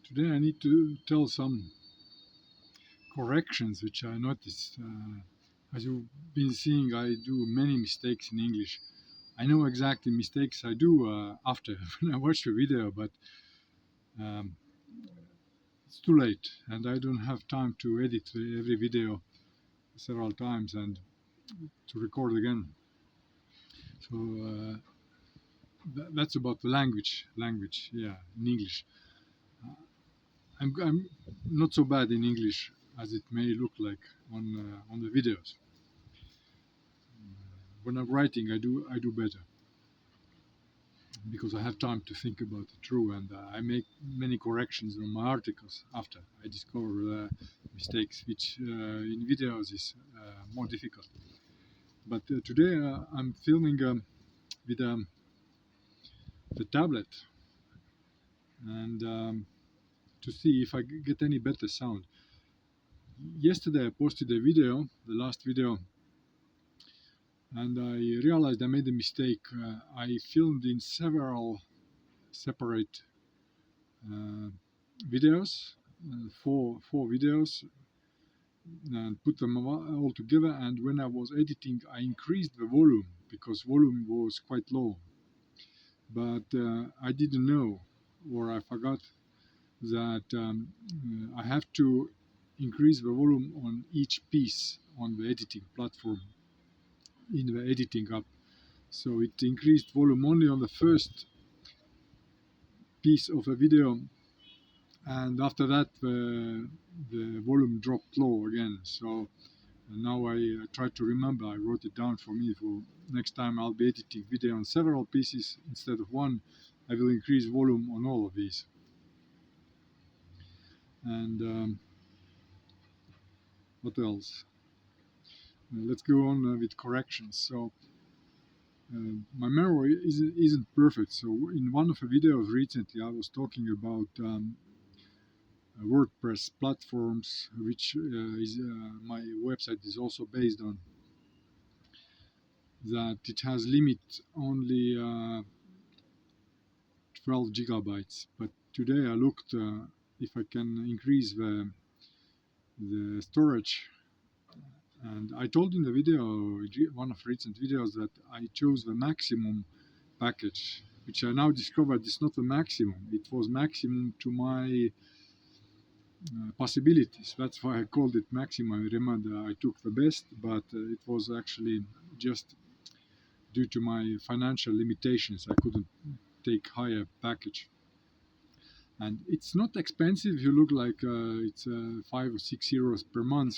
Today I need to tell some corrections which I noticed. As you've been seeing, I do many mistakes in English. I know exactly mistakes I do after when I watch the video, but um, it's too late, and I don't have time to edit every video several times and to record again. So that's about the language. Language, yeah, in English. I'm not so bad in English as it may look like on the videos. When I'm writing, I do better because I have time to think about it through, and I make many corrections on my articles after I discover mistakes, which in videos is more difficult. But today I'm filming with the tablet, and to see if I get any better sound. Yesterday I posted a video, the last video, and I realized I made a mistake. I filmed in several separate uh, videos, four videos, and put them all together. And when I was editing, I increased the volume because volume was quite low. But I didn't know, or I forgot that I have to increase the volume on each piece on the editing platform in the editing app. So it increased volume only on the first piece of a video, and after that the volume dropped low again. So now I try to remember. I wrote it down for me for next time. I'll be editing video on several pieces instead of one. I will increase volume on all of these. And what else? Let's go on with corrections. So my memory isn't perfect. So in one of the videos recently, I was talking about WordPress platforms, which is my website is also based on. That it has limit only 12 gigabytes. But today I looked if I can increase the storage. And I told in the video, one of recent videos, that I chose the maximum package, which I now discovered is not the maximum. It was maximum to my possibilities. That's why I called it maximum. I remember I took the best, but it was actually just due to my financial limitations. I couldn't take higher package. And it's not expensive. You look like it's 5 or 6 euros per month,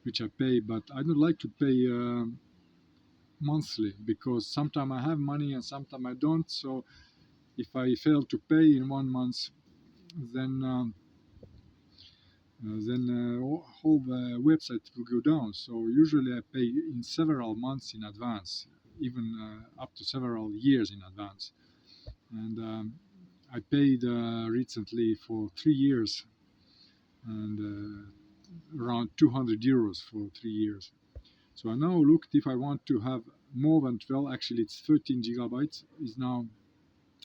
which I pay, but I don't like to pay monthly because sometimes I have money and sometimes I don't. So if I fail to pay in 1 month, then whole website will go down. So usually I pay in several months in advance, even up to several years in advance. And I paid recently for 3 years and around 200 euros for 3 years. So I now looked if I want to have more than 12, actually it's 13 gigabytes is now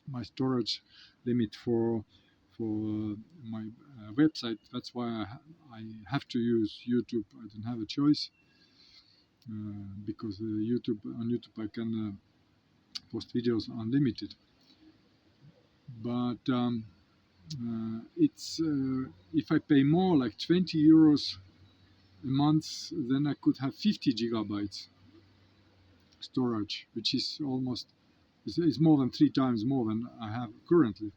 my storage limit for my website. That's why I have to use YouTube. I don't have a choice because on YouTube I can post videos unlimited. But it's if I pay more, like 20 euros a month, then I could have 50 gigabytes storage, which is almost is more than 3 times more than I have currently.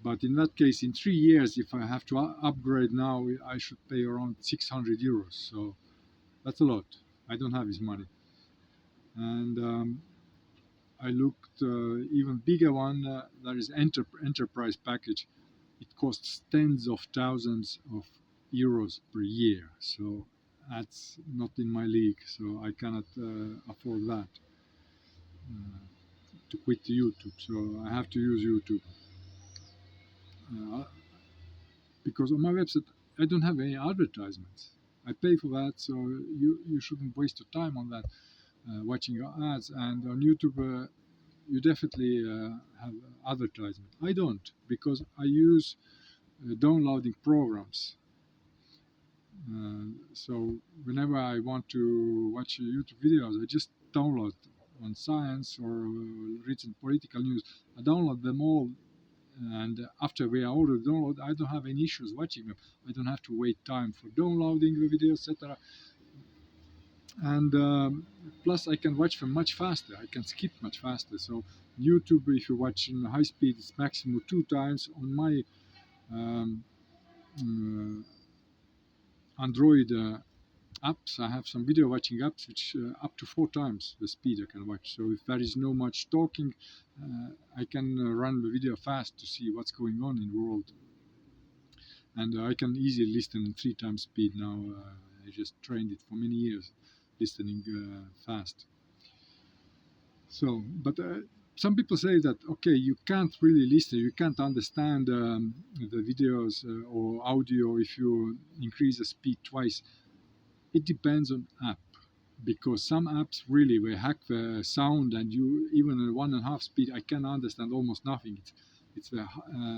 But in that case, in 3 years, if I have to upgrade now, I should pay around 600 euros. So that's a lot. I don't have this money. And I looked even bigger one. There is enterprise package. It costs tens of thousands of euros per year. So that's not in my league. So I cannot afford that to quit YouTube. So I have to use YouTube. Because on my website I don't have any advertisements. I pay for that, so you shouldn't waste your time on that watching your ads. And on YouTube, you definitely have advertisement. I don't because I use downloading programs. So whenever I want to watch YouTube videos, I just download on science or written political news. I download them all, and after we are already downloaded, I don't have any issues watching them. I don't have to wait time for downloading the video, etc. And plus, I can watch them much faster. I can skip much faster. So YouTube, if you watch in high speed, it's maximum 2 times. On my um, uh, Android apps, I have some video watching apps which up to 4 times the speed I can watch. So if there is no much talking, I can run the video fast to see what's going on in the world, and I can easily listen in 3 times speed now. I just trained it for many years, listening fast. So, but some people say that okay, you can't really listen, you can't understand the videos or audio if you increase the speed twice. It depends on app, because some apps really will hack the sound, and you even at 1.5 speed I can understand almost nothing. It's the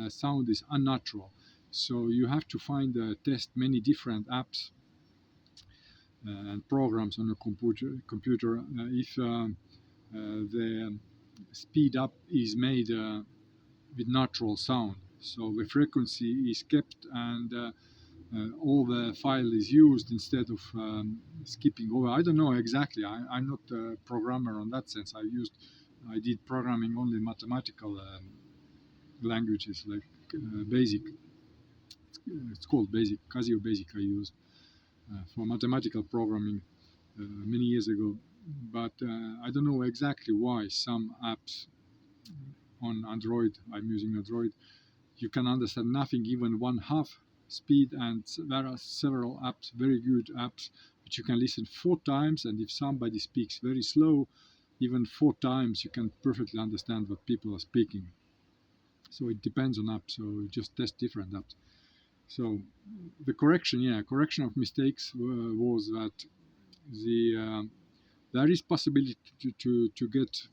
sound is unnatural, so you have to find test many different apps and programs on a computer if the speed up is made with natural sound, so the frequency is kept, and all the file is used instead of skipping over. I don't know exactly. I'm not a programmer on that sense. I did programming only mathematical languages like BASIC. It's called BASIC, Casio BASIC. I used for mathematical programming many years ago. But I don't know exactly why some apps on Android, I'm using Android, you can understand nothing, even 1/2 speed, and there are several apps, very good apps, which you can listen 4 times, and if somebody speaks very slow, even 4 times, you can perfectly understand what people are speaking. So it depends on app, so you just test different apps. So the correction of mistakes was that there is possibility to get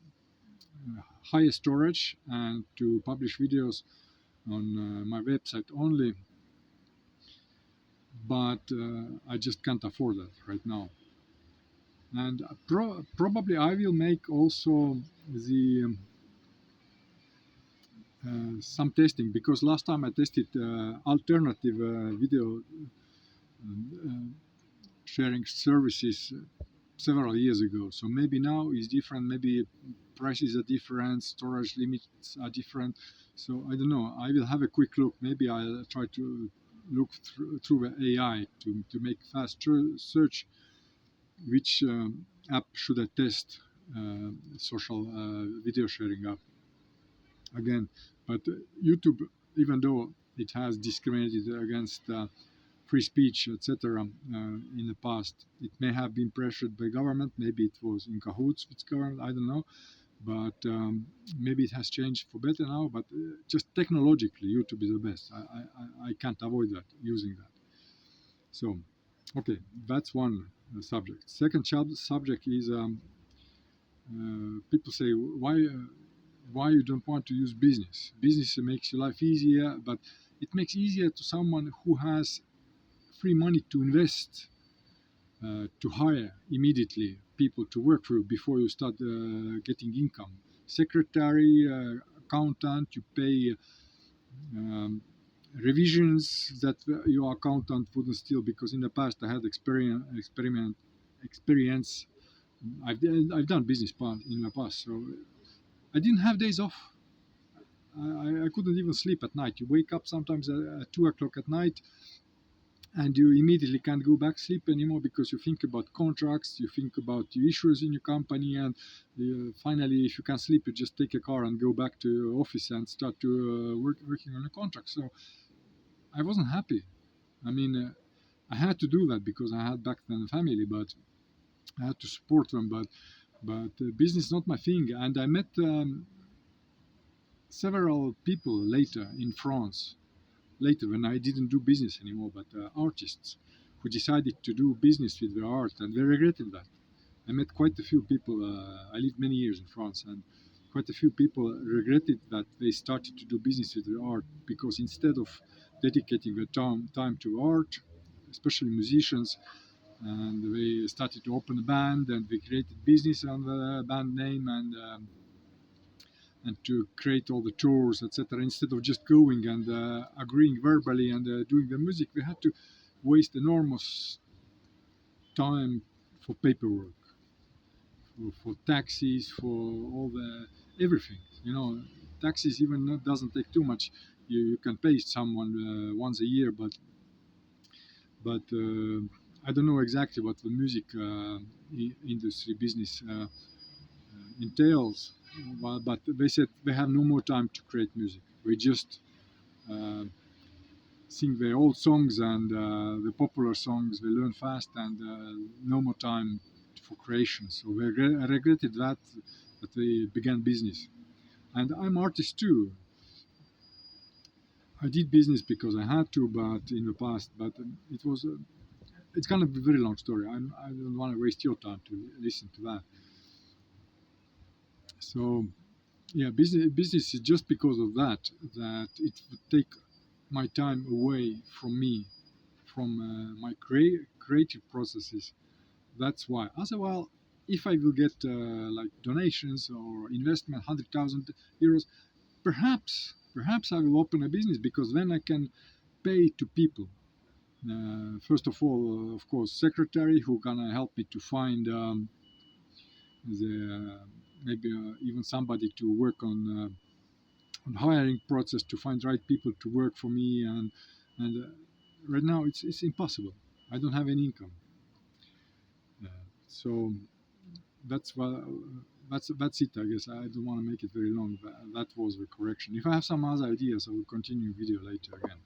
higher storage and to publish videos on my website only, but I just can't afford that right now. And probably I will make also the some testing, because last time I tested alternative video sharing services several years ago. So maybe now is different. Maybe prices are different, storage limits are different. So I don't know. I will have a quick look. Maybe I'll try to look through the AI to make fast search which app should I test, social video sharing app again. But YouTube, even though it has discriminated against free speech, etc., in the past, it may have been pressured by government. Maybe it was in cahoots with government. I don't know. But maybe it has changed for better now. But just technologically, YouTube is the best. I can't avoid that, using that. So, okay, that's one subject. Second subject is people say why you don't want to use business. Business makes your life easier, but it makes easier to someone who has free money to invest, to hire immediately people to work for you before you start getting income. Secretary, accountant, you pay um, revisions that your accountant wouldn't steal, because in the past I had experience. I've done business in my past, so I didn't have days off. I couldn't even sleep at night. You wake up sometimes at 2 o'clock at night, and you immediately can't go back sleep anymore, because you think about contracts, you think about the issues in your company, and finally, if you can't sleep, you just take a car and go back to your office and start to working on a contract. So I wasn't happy. I mean, I had to do that because I had back then a family, but I had to support them. But business is not my thing, and I met several people later in France, later when I didn't do business anymore, but artists who decided to do business with their art, and they regretted that. I met quite a few people. I lived many years in France, and quite a few people regretted that they started to do business with their art, because instead of dedicating the time to art, especially musicians. And we started to open a band, and we created business on the band name, and to create all the tours, etc. Instead of just going and agreeing verbally and doing the music, we had to waste enormous time for paperwork, for taxis, for all the everything. Taxis even doesn't take too much. You can pay someone once a year, but I don't know exactly what the music industry business entails. But they said they have no more time to create music. We just uh, sing the old songs and the popular songs. They learn fast and no more time for creation. So they regretted that they began business. And I'm artist too. I did business because I had to, but in the past. But it's gonna be a very long story. I don't want to waste your time to listen to that. So yeah, business is just because of that it would take my time away from me, from my creative processes. That's why. I said, well, if I will get like donations or investment, 100,000 euros, perhaps I will open a business because then I can pay to people. First of all, of course, secretary who gonna help me to find the maybe even somebody to work on hiring process to find right people to work for me and right now it's impossible. I don't have any income. So that's what that's it. I guess I don't want to make it very long. But that was the correction. If I have some other ideas, I will continue video later again.